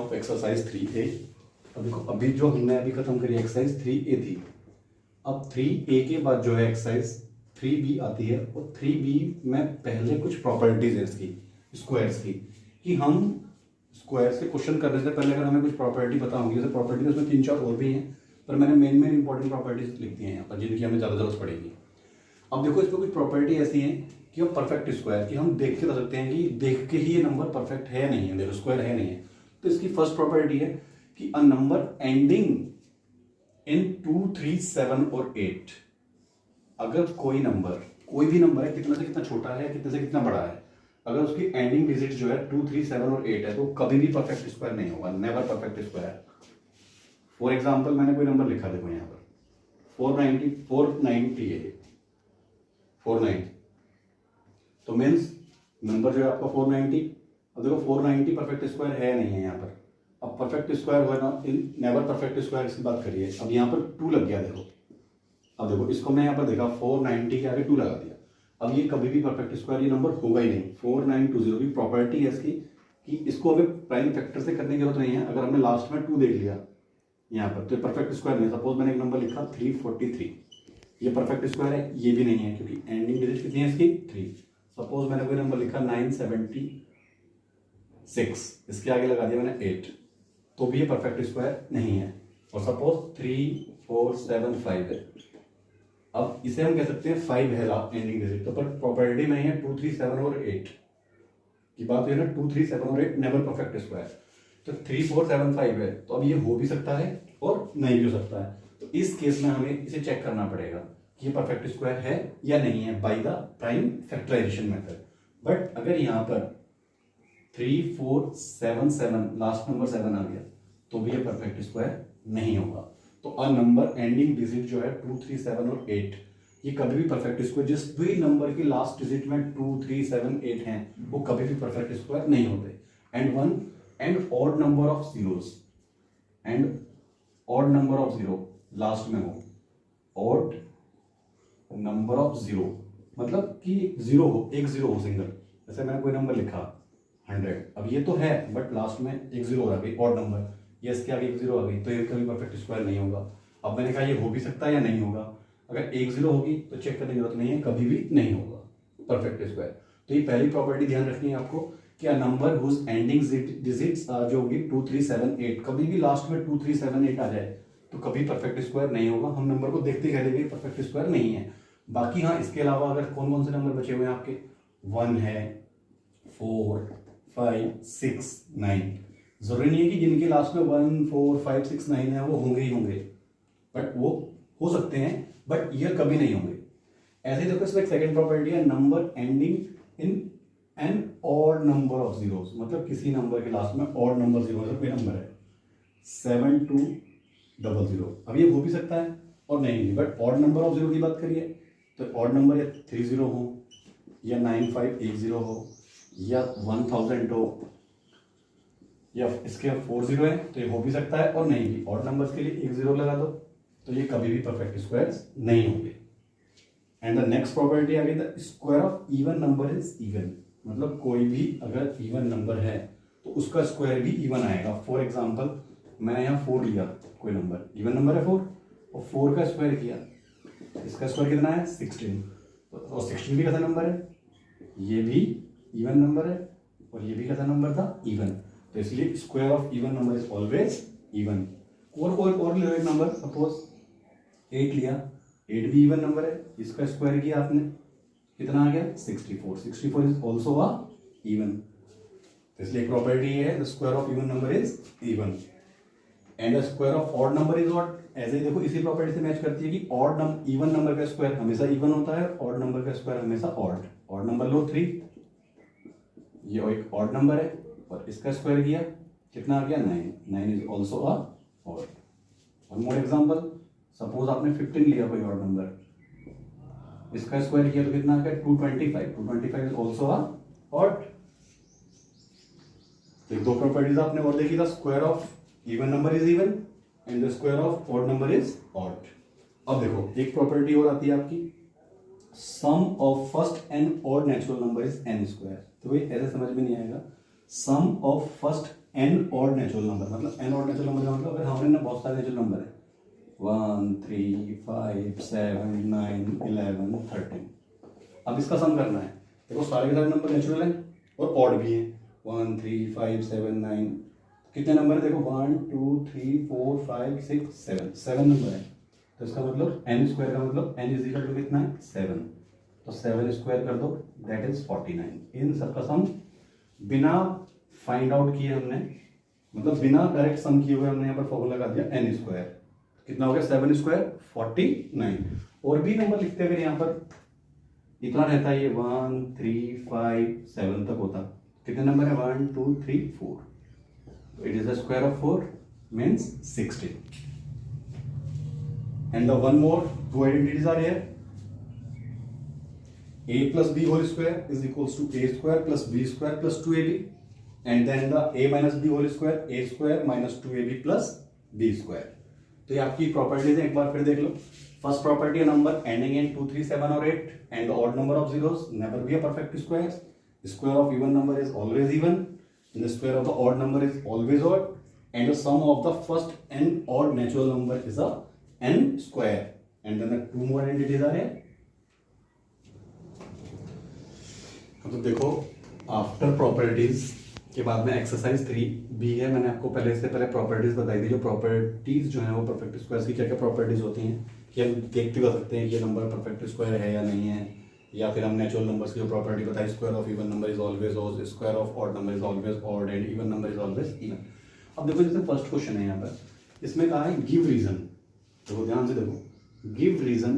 Of exercise 3A। अब देखो अभी जो हमने अभी खत्म करी एक्सरसाइज 3A थी, अब 3A के बाद जो है एक्सरसाइज 3B आती है। और 3B में पहले कुछ प्रॉपर्टीज है इसकी स्क्वायर्स की, कि हम स्क्वायर से क्वेश्चन करने से पहले अगर हमें कुछ प्रॉपर्टी पता होगी, जैसे प्रॉपर्टी तो उसमें 3-4 और भी हैं, पर मैंने मेन इंपॉर्टेंट प्रॉपर्टीज लिख दी हैं यहाँ पर जिनकी हमें ज़्यादा जरूरत पड़ेगी। अब देखो इसमें कुछ प्रॉपर्टी ऐसी है कि वो परफेक्ट स्क्वायर, कि हम देख के बता सकते हैं कि देख के ही ये नंबर परफेक्ट है या नहीं है, देखो स्क्वायर है नहीं है। तो इसकी फर्स्ट प्रॉपर्टी है कि अ नंबर एंडिंग इन 2, 3, 7 और 8, अगर कोई भी नंबर है, कितना से कितना छोटा है, कितने से कितना बड़ा है, अगर उसकी एंडिंग डिजिट जो है 2, 3, 7 और 8 है, तो कभी भी परफेक्ट स्क्वायर नहीं होगा, never perfect square. For example मैंने कोई नंबर लिखा, देखो यहाँ पर 490 है, 490, तो मीन्स नंबर जो है आपका 490। अब देखो 490 परफेक्ट स्क्वायर है नहीं है यहाँ पर। अब परफेक्ट स्क्वायर हो ना, नेवर परफेक्ट स्क्वायर की बात करिए। अब यहाँ पर 2 लग गया, देखो अब देखो इसको मैं यहाँ पर देखा 490 के आगे 2 लगा दिया। अब ये कभी भी परफेक्ट स्क्वायर ये नंबर होगा ही नहीं। 4920 की प्रॉपर्टी है इसकी कि इसको अभी प्राइम फैक्टर से करने की जरूरत नहीं है। अगर हमने लास्ट में 2 देख लिया यहाँ पर तो परफेक्ट स्क्वायर नहीं है। सपोज मैंने एक नंबर लिखा 343, ये परफेक्ट स्क्वायर है, ये भी नहीं है क्योंकि एंडिंग डिजिट कितनी है इसकी 3। सपोज मैंने कोई नंबर लिखा 976, इसके आगे लगा दिया मैंने 8, तो भी ये परफेक्ट स्क्वायर नहीं है। और सपोज 3475 है, अब इसे हम कह सकते हैं 5 है एंडिंग डिजिट, तो पर प्रॉपर्टी में है 2, 3, 7 और 8 की बात है ना। 2, 3, 7 और 8 नेवर परफेक्ट स्क्वायर। तो 3475 है, तो अब ये हो भी सकता है और नहीं भी हो सकता है। तो इस केस में हमें इसे चेक करना पड़ेगा कि ये परफेक्ट स्क्वायर है या नहीं है by the prime factorisation method. But अगर यहाँ पर 3477 लास्ट नंबर 7 आ गया तो भी ये परफेक्ट स्क्वायर नहीं होगा। तो अ नंबर एंडिंग डिजिट जो है 2, 3, 7 और 8, ये कभी भी परफेक्ट स्क्वायर, जिस भी नंबर की लास्ट डिजिट में 2, 3, 7, 8 हैं वो कभी भी परफेक्ट स्क्वायर नहीं होते। And odd number of zeros, and odd number of zero last में हो, ऑड नंबर ऑफ जीरो मतलब कि जीरो हो, एक जीरो हो सिंगल। जैसे मैंने कोई नंबर लिखा 100, अब ये तो है बट लास्ट में एक जीरो हो रहा है, ऑड नंबर, ये इसके आगे एक जीरो आ गई तो ये कभी परफेक्ट स्क्वायर नहीं होगा। अब मैंने कहा ये हो भी सकता है या नहीं होगा। अगर एक जीरो होगी तो चेक करने की जरूरत नहीं है, कभी भी नहीं होगा परफेक्ट स्क्वायर। तो ये पहली प्रॉपर्टी ध्यान रखनी है आपको कि a number whose ending digits जो होगी 2, 3, 7, 8, कभी भी लास्ट में 2, 3, 7, 8 आ जाए तो कभी परफेक्ट स्क्वायर नहीं होगा। हम नंबर को देखते कह देंगे परफेक्ट स्क्वायर नहीं है। बाकी हाँ, इसके अलावा अगर कौन कौन से नंबर बचे हुए हैं आपके, 1 है, 4, 5, 6, 9, जरूरी नहीं है कि जिनके लास्ट में 1, 4, 5, 6, 9 है वो होंगे ही होंगे, बट वो हो सकते हैं, बट ये कभी नहीं होंगे। ऐसे ही देखो इसमें एक सेकंड प्रॉपर्टी है, number ending in an odd number of zeros, मतलब किसी नंबर के लास्ट में ऑड नंबर जीरो है। कोई नंबर है 7200, अब ये हो भी सकता है और नहीं भी, but odd number of zero की बात करिए तो ऑड नंबर या 30 हो या 9510 हो या 1000 हो या इसके 40 है, तो ये हो भी सकता है और नहीं भी। ऑड नंबर्स के लिए 1 0 लगा दो तो ये कभी भी परफेक्ट स्क्वायर्स नहीं होंगे। एंड द नेक्स्ट प्रॉपर्टी आ गई, the square of even number is even, मतलब कोई भी अगर इवन नंबर है तो उसका स्क्वायर भी इवन आएगा। फॉर एग्जाम्पल मैंने यहाँ 4 लिया, कोई नंबर इवन नंबर है 4, और 4 का स्क्वायर किया, इसका स्क्वायर कितना है 16, और 16 भी कैसा नंबर है, ये भी इवन नंबर है और ये भी कैसा नंबर था इवन, तो इसलिए square of even number is always even. और ले एक नंबर, सपोज 8 लिया, 8 भी इवन नंबर है, इसका स्क्वायर किया आपने, कितना आ गया 64 इज ऑल्सो अ इवन। तो इसलिए एक प्रॉपर्टी है, the square of even number is even and the square of odd number is odd. ऐसे ही देखो इसी प्रॉपर्टी से मैच करती है कि इवन नंबर का स्क्वायर हमेशा इवन होता है, ऑड नंबर का स्क्वायर हमेशा ऑड नंबर लो 3, ये एक ऑड नंबर है और इसका स्क्वायर किया कितना आ गया 9 is also a odd. One more example, suppose आपने 15 लिया कोई ऑड नंबर, इसका स्क्वायर किया तो कितना आ गया 225 इज ऑल्सो अ ऑड। तो 2 प्रॉपर्टीज आपने और देखी, the square of even number is even and the square of odd number is odd. अब देखो एक प्रॉपर्टी और आती है आपकी, sum of first and odd natural number is n square. तो भाई ऐसे समझ में नहीं आएगा, sum of first n odd natural number, मतलब एन ऑड नेचुरल नंबर का मतलब अगर हमारे ना बहुत सारे नेचुरल नंबर है 1 3 5 7 9 11 13, अब इसका सम करना है। देखो सारे के सारे नंबर नेचुरल हैं और ऑड भी हैं, 1 3 5 7 9, कितने नंबर है देखो 1 2 3 4 5 6 7, 7 नंबर है। तो इसका मतलब एन स्क्वायर का मतलब एन इज इक्वल टू कितना है 7, तो 7 स्क्वायर कर दो दैट इज 49। इन सबका सम बिना फाइंड आउट किए हमने, मतलब बिना डायरेक्ट सम किए हुए हमने यहाँ पर फॉर्मूला लगा दिया एन स्क्वायर, कितना हो गया 7 स्क्वायर 49। और भी नंबर लिखते हैं अगर यहाँ पर इतना रहता है, ये 1 3 5 7 तक होता, कितने नंबर है 1 2 3 4, तो it is the square of 4 means 60। And the one more two identities are here, a plus b whole square is equals to a square plus b square plus 2ab, and then the a minus b whole square a square minus 2ab plus b square। तो ये आपकी properties है, एक बार फिर देख लो। First property है number ending in 2 3 7 और 8 and the odd number of zeros never be a perfect square. Square of even number is always even and the square of the odd number is always odd, and the sum of the first n odd natural number is a n square, and then the two more entities are here। तो देखो after properties के बाद में exercise 3b है। मैंने आपको पहले से पहले प्रॉपर्टीज बताई थी, जो प्रॉपर्टीज जो है वो परफेक्ट स्क्वायर की क्या क्या प्रॉपर्टीज होती हैं कि हम देखते कर सकते हैं कि ये नंबर परफेक्ट स्क्वायर है या नहीं है, या फिर हम नेचुरल नंबर्स की जो प्रॉपर्टी बताई square of even number is always odd, square of odd number is always odd and even number is always even. अब देखो जैसे फर्स्ट क्वेश्चन है यहाँ पर, इसमें कहा है गिव रीजन, देखो ध्यान से देखो, give reason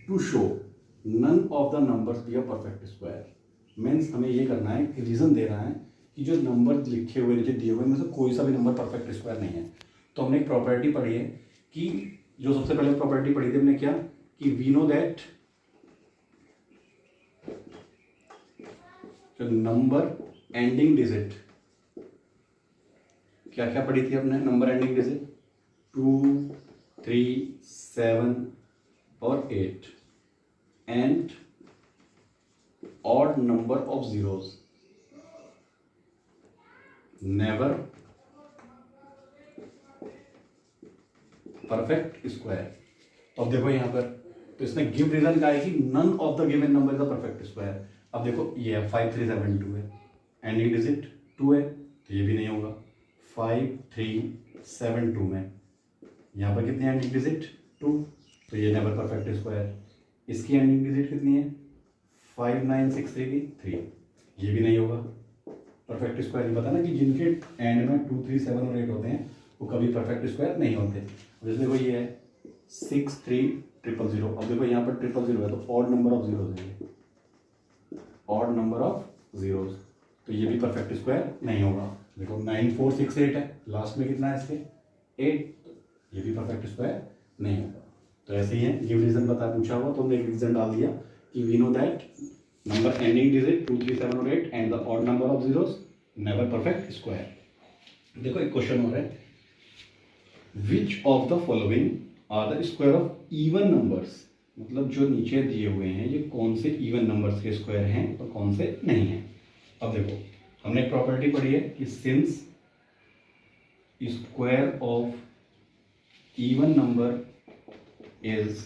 to show none of the numbers be a perfect square. Means हमें ये करना है कि रीजन दे रहा है कि जो नंबर लिखे हुए नीचे दिए हुए में से कोई सा भी नंबर परफेक्ट स्क्वायर नहीं है। तो हमने एक प्रॉपर्टी पढ़ी है कि जो सबसे पहले प्रॉपर्टी पढ़ी थी हमने क्या कि we know that number ending digit, क्या क्या पढ़ी थी हमने नंबर एंडिंग डिजिट 2 3 7 और 8 and odd number of zeros never perfect square। तो अब देखो यहाँ पर, तो इसमें गिव रीजन का है कि none of the given number is a perfect square. अब देखो ये है 5 3 7 2 है, एंडिंग डिजिट 2 है तो ये भी नहीं होगा। 5 3 7 2 में यहाँ पर कितनी एंडिंग डिजिट 2, तो ये नेवर परफेक्ट स्क्वायर। इसकी एंडिंग डिजिट कितनी है 5 9 6 3 3, ये भी नहीं होगा परफेक्ट स्क्वायर। नहीं पता ना कि जिनके एंड में 2 3 7 और 8 होते हैं वो कभी परफेक्ट स्क्वायर नहीं होते। जैसे देखो ये है 6 3 0 0, अब देखो यहाँ पर 0 0 है तो ऑड नंबर ऑफ जीरोस है, ऑड नंबर ऑफ जीरोस, तो ये भी परफेक्ट स्क्वायर नहीं होगा। देखो 9 4 6 8 है, लास्ट में कितना है इसके 8, तो ये भी परफेक्ट स्क्वायर नहीं होगा। तो ऐसे ही है, गिव रीजन बता पूछा हुआ तो हमने एक रीजन डाल दिया कि we know that number ending digit 2 3 7 और 8 and the odd number of zeros never perfect square। देखो एक क्वेश्चन हो रहा है, which of the following are the square of even numbers, मतलब जो नीचे दिए हुए हैं ये कौन से इवन नंबर्स के स्क्वायर हैं और कौन से नहीं हैं। अब देखो हमने एक प्रॉपर्टी पढ़ी है कि since square of even number is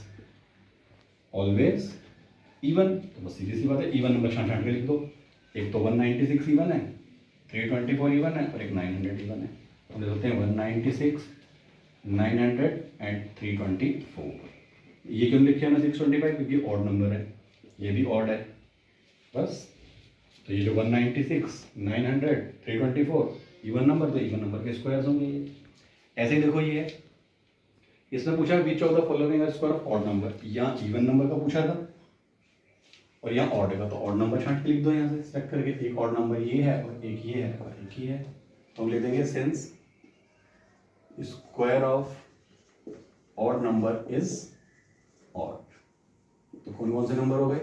always even, तो बस सीधी सी बात है इवन नंबर छांट छांट के लिख दो। एक तो 196 इवन है, 324 इवन है और एक 900 इवन है। हम लिख सकते हैं 196 900 एंड 324। ये क्यों लिखे हमने 625, क्योंकि ऑड नंबर है, ये भी ऑड है बस। तो ये जो 196 900 324 इवन नंबर, तो इवन नंबर के स्क्वायर्स होंगे ये। ऐसे ही देखो ये है, इसमें पूछा which of the following are square of odd number, यहाँ इवन नंबर का पूछा था और यहाँ ऑड का, तो ऑड नंबर छांट के लिख दो यहाँ से सेलेक्ट करके। एक ऑड नंबर ये है और एक ये है और एक ही है, तो हम लिख देंगे since square of odd number is odd. तो कौन कौन से नंबर हो गए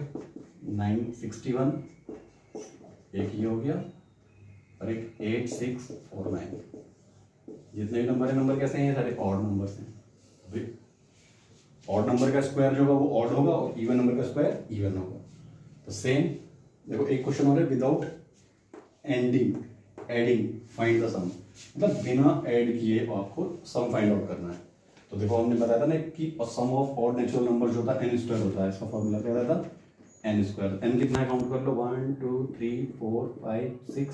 961, एक ये हो गया और एक 8649। जितने भी नंबर है, नंबर कैसे हैं सारे ऑड नंबर्स हैं। ऑड नंबर का स्क्वायर जो होगा वो ऑड होगा और इवन नंबर का स्क्वायर इवन होगा। तो सेम देखो एक क्वेश्चन हो रहा है without ending adding find the sum. मतलब बिना ऐड किए आपको सम फाइंड आउट करना है। तो देखो हमने बताया था ना कि सम ऑफ ऑड नेचुरल नंबर जो होता है n स्क्वायर होता है, इसका फॉर्मूला क्या रहता था n स्क्वायर। n कितना है काउंट कर लो, 1 2 3 4 5 6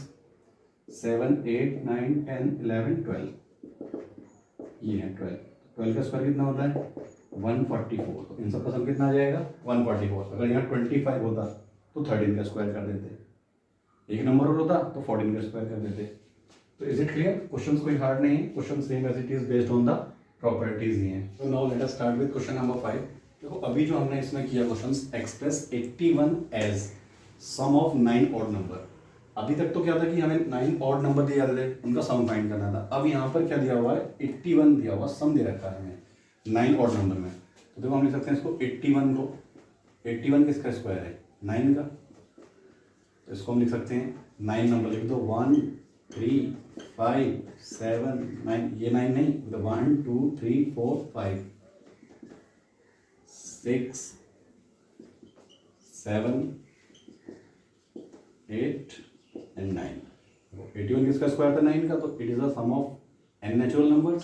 7 8 9 10 11 12, ये है 12। 12 का स्क्वायर कितना होता है 144। तो इन सब का सम कितना आ जाएगा 144। अगर यहाँ 25 होता तो 13 का स्क्वायर कर देते, एक नंबर और होता तो 14 का स्क्वायर कर देते। तो इज इट क्लियर? क्वेश्चन कोई हार्ड नहीं है, question same as it is based on the properties ही हैं। तो now let us start with question number 5। देखो अभी जो हमने इसमें किया questions, express 81 as sum of 9 odd number. अभी तक तो क्या था कि हमें 9 ऑड नंबर दिए जाते थे, उनका सम फाइंड करना था। अब यहाँ पर क्या दिया हुआ है 81 दिया हुआ, सम दे रखा है हमें 9 ऑड नंबर में। तो देखो हम लिख सकते हैं इसको 81 को, 81 किसका स्क्वायर है 9 का, तो इसको हम लिख सकते हैं 9 नंबर लिख दो 1 3 5 7 9, ये 9 नहीं, तो 1 2 3 4 5 6 7 8 एंड 9। 81 किसका स्क्वायर था 9 का, तो it is the sum of n natural numbers,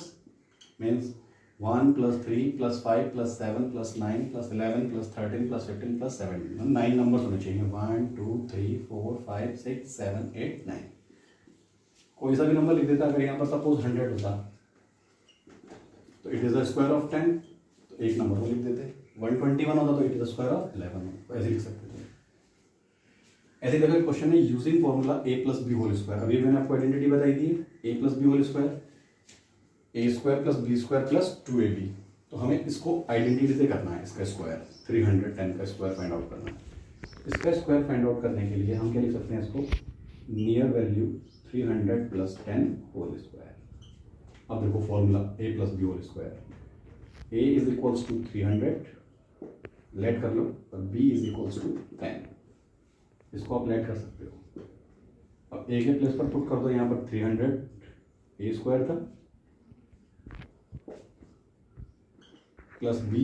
means 1 + 3 + 5 + 7 + 9 + 11 + 13 + 15 + 17, 9 numbers होने चाहिए। 1 2 3 4 5 6 7 8 9। कोई सा भी नंबर लिख देता, अगर यहाँ पर सपोज 100 होता तो it is the square of 10, तो एक नंबर को लिख देते। 121 होता तो it is the square of 11, तो ऐसे लिख सकते थे। ऐसे देखो क्वेश्चन है using formula a + b whole square. अभी मैंने आपको आइडेंटिटी बताई थी a + b whole square, a² + b² + 2ab। तो हमें इसको आइडेंटिटी से करना है, इसका स्क्वायर 310 का स्क्वायर फाइंड आउट करना है। इसका स्क्वायर फाइंड आउट करने के लिए हम क्या लिख सकते हैं इसको, नियर वैल्यू 300 + 10 होल स्क्वायर। अब देखो formula a + b whole square, a = 300 let कर लो, और b = 10, इसको आप लेट कर सकते हो। अब a के प्लेस पर पुट कर दो, यहाँ पर 300 a² था प्लस b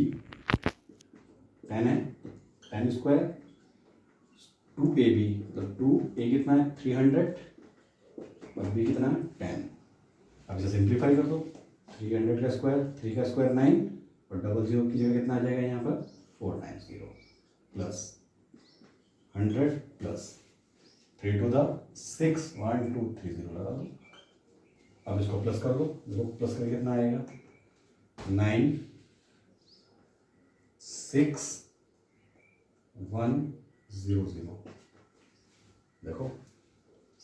10 है, 10 स्क्वायर 2ab, मतलब 2a कितना है 300 और b कितना है 10। अब इसे सिंप्लीफाई कर दो, 300 का स्क्वायर 3 का स्क्वायर 9 और 00 की जगह कितना आ जाएगा यहाँ पर 490 प्लस 100 प्लस 3 to the 6 1 2 3 0 लगा दो। अब इसको प्लस कर दो, देखो प्लस करके कितना आएगा 9 6 1 0 0। देखो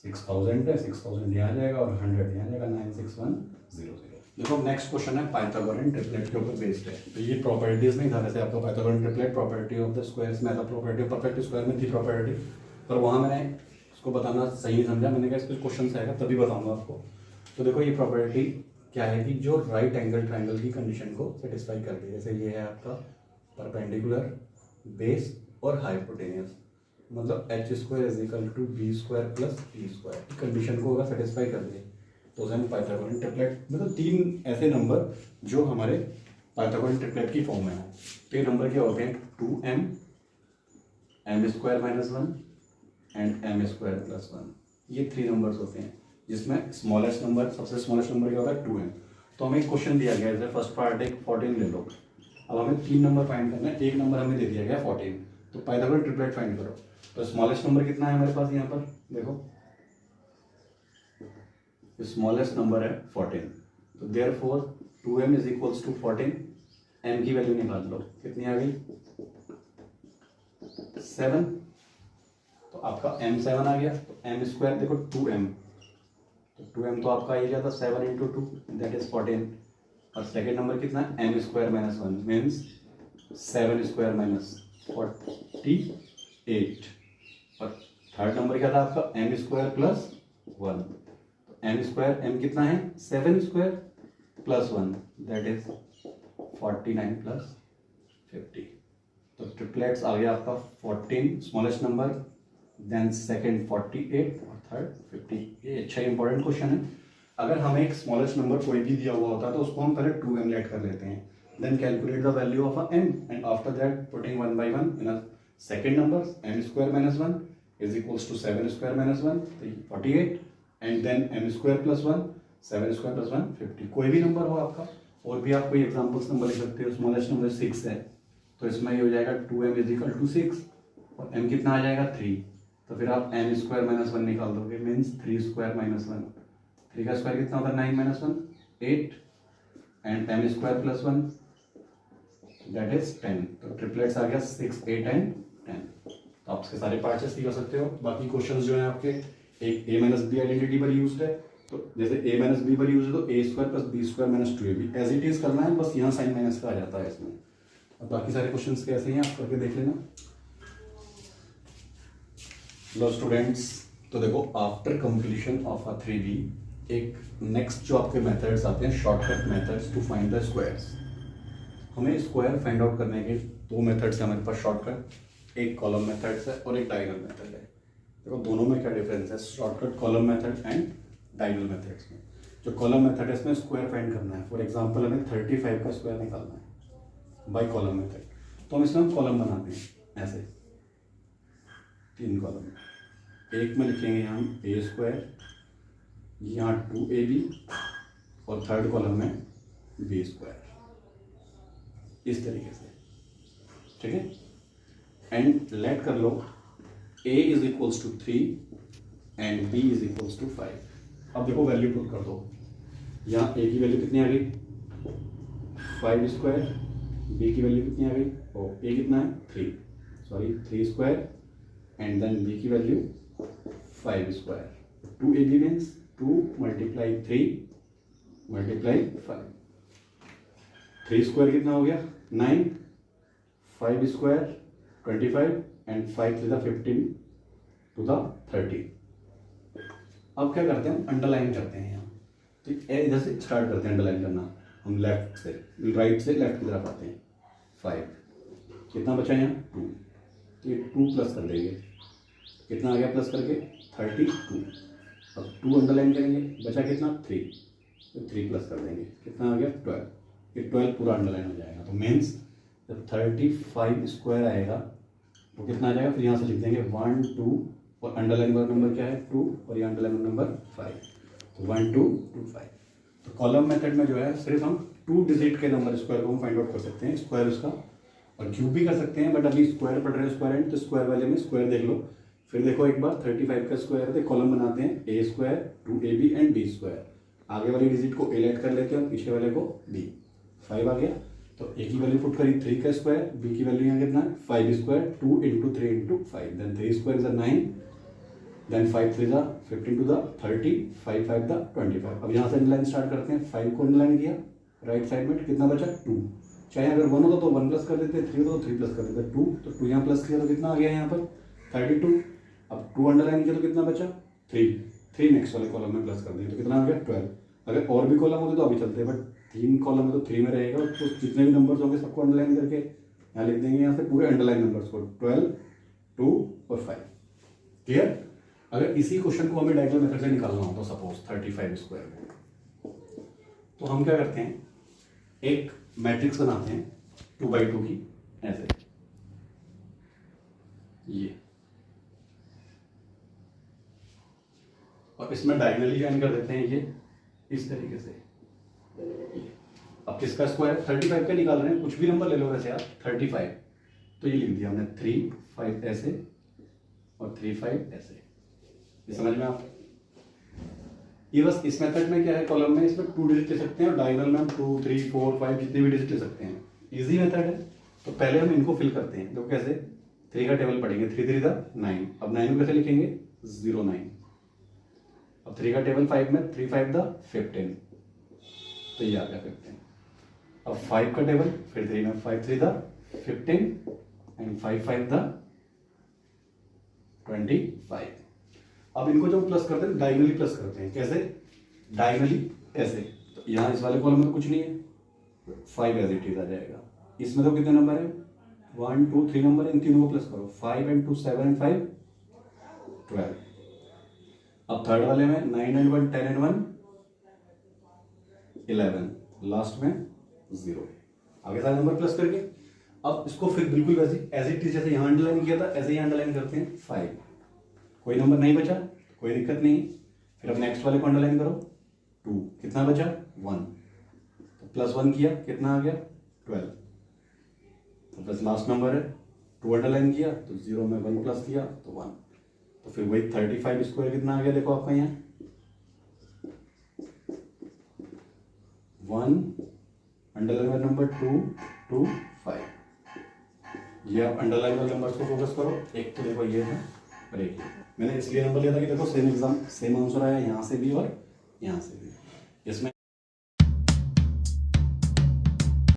6000 है, 6000 यहाँ आ जाएगा और 100 यहाँ आ जाएगा, 96100। देखो नेक्स्ट क्वेश्चन है पाइथागोरन ट्रिपलेट के ऊपर बेस्ड है। तो ये प्रॉपर्टीज नहीं था, वैसे आपको Pythagorean triplet property of the squares में था, प्रॉपर्टी ऑफ परफेक्ट स्क्वायर में थी प्रॉपर्टी, पर वहाँ मैंने इसको बताना सही नहीं समझा, मैंने कहा इस पर क्वेश्चन आएगा तभी बताऊंगा आपको। तो देखो ये प्रॉपर्टी क्या है कि जो राइट एंगल ट्राइंगल की कंडीशन को सेटिस्फाई करती है। जैसे ये है आपका परपेंडिकुलर, बेस और हाइपोटेनियस, मतलब h² = b² + t² कंडीशन को अगर सेटिस्फाई कर दे तो उसे हम पाइथागोरन ट्रिपलेट, मतलब 3 ऐसे नंबर जो हमारे पाइथागोरन ट्रिपलेट की फॉर्म में हो। तो ये नंबर क्या होते हैं 2m, m² - 1 एंड m² + 1, ये 3 नंबर्स होते हैं, जिसमें स्मॉलेस्ट नंबर, सबसे स्मॉलेस्ट नंबर क्या होता है 2m। तो हमें एक क्वेश्चन दिया गया है, फर्स्ट पार्ट एक 14 ले लो। अब हमें 3 नंबर फाइंड करना है, एक नंबर हमें दे दिया गया 14, तो पाइथागोरन ट्रिपलेट फाइंड करो। तो स्मॉलेस्ट नंबर कितना है हमारे पास यहाँ पर, देखो स्मॉलेस्ट नंबर है 14, तो देयरफॉर 2m = 14, m की वैल्यू निकाल लो, कितनी आ गई 7, तो आपका m7 आ गया। तो m² देखो 2m, तो 2m तो आपका ये क्या था 7 × 2 दैट इज 14, और सेकेंड नंबर कितना है m² - 1 मीन्स 7² - 48, और थर्ड नंबर क्या था आपका m² + 1, तो m कितना है 7² + 1 दैट इज 49 + 50। तो ट्रिपलेट्स आ गया आपका 14 स्मॉलेस्ट नंबर, देन सेकंड 48 और थर्ड 50। ये अच्छा इंपॉर्टेंट क्वेश्चन है। अगर हमें एक स्मॉलेस्ट नंबर कोई भी दिया हुआ होता है तो उसको हम पहले 2m लेट कर लेते हैं, then calculate the value of m and after that putting 1 by 1 in a second number m² - 1 is equals to 7² - 1 48, and then m² + 1, 7 square plus 1 50, कोई भी नंबर हो आपका, और भी आप कोई एग्जाम्पल्स नंबर लिख सकते हो। स्मॉलेस्ट नंबर 6 है, तो इसमें ये हो जाएगा 2m इज इक्वल टू 6, और m कितना आ जाएगा 3, तो फिर आप m स्क्वायर माइनस 1 निकाल दोगे, मीन्स 3 स्क्वायर माइनस 1, 3 का स्क्वायर कितना होता है 9 minus 1 8, and m square plus 1 that is 10, तो ट्रिपलेट्स आ गया 6 8 एंड 10। तो आप इसके सारे पार्ट्स ऐसे कर सकते हो। बाकी क्वेश्चंस जो है आपके एक a माइनस बी आइडेंटिटी पर यूज्ड है, तो जैसे a माइनस बी पर यूज है तो a square plus b square minus 2ab as it is करना है, बस यहाँ साइन माइनस का आ जाता है इसमें। अब बाकी सारे क्वेश्चंस कैसे हैं आप करके देख लेना। लो स्टूडेंट्स, तो देखो after completion of a 3b एक नेक्स्ट जो आपके मेथड्स आते हैं shortcut methods to find the squares. हमें स्क्वायर फाइंड आउट करने के दो मेथड्स हैं हमारे पास शॉर्टकट, एक कॉलम मेथड्स है और एक डायगोनल मेथड है। देखो दोनों में क्या डिफरेंस है, shortcut column method and diagonal methods में। जो कॉलम मेथड है इसमें स्क्वायर फाइंड करना है, फॉर एग्जांपल हमें 35 का स्क्वायर निकालना है बाय कॉलम मेथड, तो हम इसमें हम कॉलम बनाते हैं ऐसे 3 कॉलम, एक में लिखेंगे हम a स्क्वायर, यहाँ 2ab, और थर्ड कॉलम में b स्क्वायर, इस तरीके से, ठीक है। एंड लेट कर लो a is equals to 3 and b is equals to 5। अब देखो वैल्यू पुट कर दो, यहाँ a की वैल्यू कितनी आ गई 5 स्क्वायर, b की वैल्यू कितनी आ गई, और a कितना है 3 स्क्वायर, एंड देन b की value 5 square. 2ab means 2 multiply 3 multiply 5, 3 square कितना हो गया 9, 5 square 25, and 5 to the 15 to the 30। अब क्या करते हैं हम अंडरलाइन करते हैं यहाँ, तो इधर से स्टार्ट करते हैं अंडरलाइन करना, हम लेफ्ट से राइट से लेफ्ट की तरफ आते हैं। 5 कितना बचा यहाँ 2, तो ये 2 प्लस कर देंगे, कितना आ गया प्लस करके 32। अब 2 अंडरलाइन करेंगे, बचा कितना 3, तो 3 प्लस कर देंगे, कितना आ गया 12, ये 12 पूरा अंडरलाइन हो जाएगा। तो मीन्स जब 35 स्क्वायर आएगा तो कितना आ जाएगा, फिर यहाँ से लिख देंगे 1 2, और अंडरलाइन वाला नंबर क्या है 2, और ये अंडरलाइन नंबर 5, तो 1 2 2 5। तो कॉलम मेथड में जो है सिर्फ हम 2 डिजिट के नंबर स्क्वायर को हम फाइंड आउट कर सकते हैं, स्क्वायर उसका, और क्यूब भी कर सकते हैं, बट अभी स्क्वायर पढ़ रहे हैं स्क्वायर एंड, तो स्क्वायर वाले में स्क्वायर देख लो। फिर देखो एक बार 35 का स्क्वायर है, कॉलम बनाते हैं a square 2ab and b square, आगे वाली डिजिट को a लेट कर लेते हैं, पीछे वाले को b, 5 आ गया, तो a की वैल्यू पुट करी 3 का स्क्वायर, b की वैल्यू यहाँ कितना है 5 square, 2 into 3 into 5, then 3 square is 9, then 5 3 15 to the 30, 5 5 the 25। अब यहाँ से अंडरलाइन स्टार्ट करते हैं, 5 को अंडरलाइन किया, राइट साइड में कितना बचा 2, चाहे अगर 1 होता तो 1 प्लस कर देते, 3 होता तो 3 प्लस कर देते, 2, तो 2 यहाँ प्लस किया तो कितना आ गया यहाँ पर 32। अब 2 अंडरलाइन किया तो कितना बचा 3 नेक्स्ट वाले कॉलम में प्लस कर देंगे, तो कितना आ गया 12। अगर और भी कॉलम होते तो अभी चलते हैं, बट 3 कॉलम में तो 3 में रहेगा, तो जितने भी नंबर्स होंगे सबको अंडरलाइन करके यहाँ लिख देंगे, यहाँ से पूरे अंडरलाइन नंबर्स को 12 2 और 5। क्लियर। अगर इसी क्वेश्चन को हमें डायगोनल मेथड से निकालना हो तो सपोज 35 स्क्वायर को, तो हम क्या करते हैं एक मैट्रिक्स बनाते हैं 2x2 की ऐसे, ये, और इसमें डायगोनली ज्वाइन कर देते हैं ये इस तरीके से। अब किसका स्क्वायर 35 का निकाल रहे हैं, कुछ भी नंबर ले लो वैसे आप 35, तो ये लिख दिया हमने 3 5 ऐसे और 3 5 ऐसे, ये समझ में आप। ये बस इस मेथड में क्या है, कॉलम में इसमें 2 डिजिट ले सकते हैं, और डायगोनल में हम 2 3 4 5 जितने भी डिजिट ले सकते हैं, इजी मेथड है। तो पहले हम इनको फिल करते हैं, तो कैसे 3 का टेबल पढ़ेंगे, 3 3 द 9, अब 9 को कैसे लिखेंगे 0 9, अब 3 का टेबल 5 में 3 5 द 15, तो ये आ गया 15। अब 5 का टेबल फिर 3 में 5 3 द 15 एंड 5 5 द 25। अब इनको जब प्लस करते हैं डायगोनली प्लस करते हैं, कैसे डायगोनली ऐसे, तो यहाँ इस वाले कॉलम में तो कुछ नहीं है, 5 एज इट इज आ जाएगा। इसमें तो कितने नंबर है 1 2 3 नंबर है, इन तीनों को प्लस करो, 5 एंड 2 7 एंड 5 12। अब थर्ड वाले में 9 एंड 1 10 एंड 1 11, लास्ट में 0, आगे सारे नंबर प्लस करके। अब इसको फिर बिल्कुल वैसे एज इट इज जैसे यहाँ अंडरलाइन किया था ऐसे ही अंडरलाइन करते हैं 5, कोई नंबर नहीं बचा कोई दिक्कत नहीं। फिर अब नेक्स्ट वाले को अंडरलाइन करो 2, कितना बचा 1, तो +1 किया कितना आ गया 12, तो बस लास्ट नंबर है 2 अंडरलाइन किया तो 0 में 1 प्लस किया तो 1, तो फिर वही 35 स्क्वायर कितना आ गया देखो आपका यहाँ 1 अंडरलाइन नंबर 2 2 5। ये आप अंडरलाइन वाले नंबर्स को फोकस करो, एक तो देखो ये है और एक ये। मैंने इसलिए नंबर लिया था कि देखो सेम एग्जाम सेम आंसर आया यहाँ से भी और यहाँ से भी। इसमें